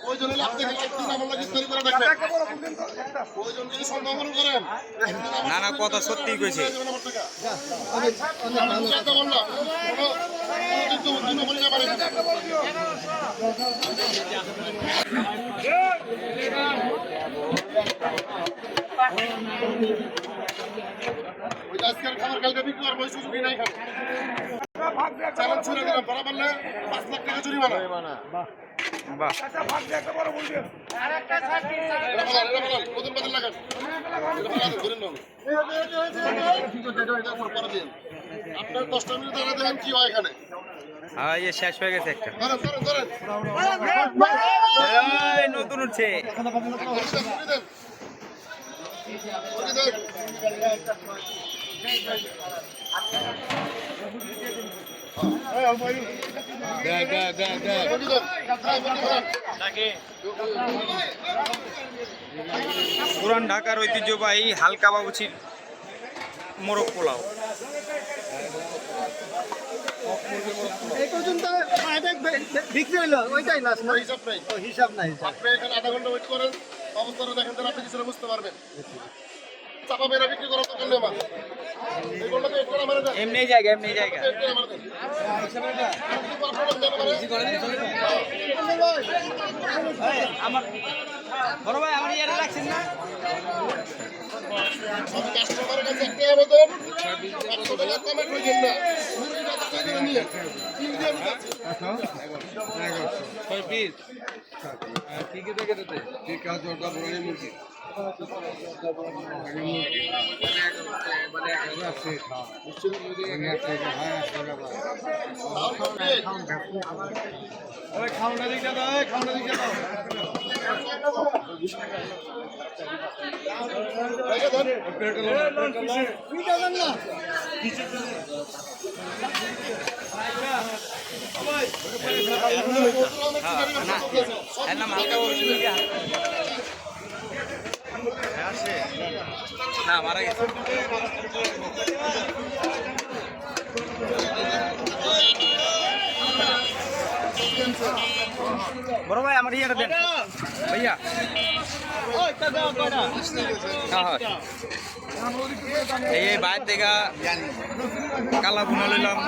ওই জন্য আপনাকে আমার লাগে তৈরি করে দেখবেন ওই জন্য যদি সন্দেহ মনে করেন না না কথা সত্যি কইছে বললাম কিন্তু উদ্দিন বলি না পারি ওই আজকাল খাবার কালকে বিক্রি করবো ওই সুযোগই নাই খাবো চালান ছুড়ে দিলাম ধরা পারলে 5 লাখ টাকা জরিমানা বাহ আপনার 10টা মিনিট দাঁড়া দেন কি হয় এখানে শেষ হয়ে গেছে একটা নতুন উঠছে পুরান ঢাকার ঐতিহ্যবাহী হালকা বাবুচির মোরগ পোলাও এই পর্যন্ত বিক্রি হইলো ওইটাই লাস্ট না হিসাব নাই আপনি এখানে আধা ঘন্টা ওয়েট করেন অবস্থাটা দেখেন তাহলে আপনি কিছুটা বুঝতে পারবেন চাপা বেড়া বিক্রি করার দরকার নেই আমার এমনি জায়গা আমার বড় ভাই আমার ইয়ারে রাখছেন না কাস্টমারের কাছে একটা আবেদন 100 টাকা কমেন্ট হয়ে যান না নিয়ে কয় পিস কি কি দেখে দিতে ঠিক আছে ওটা বড় মুরগি খাওয়া দিকে দাও খাওয়া দিকে দাও না মারা গেছে বড় ভাই আমার ইয়েটা দেন ভাইয়া এই বাইরে থেকে কালা বুনা লইলাম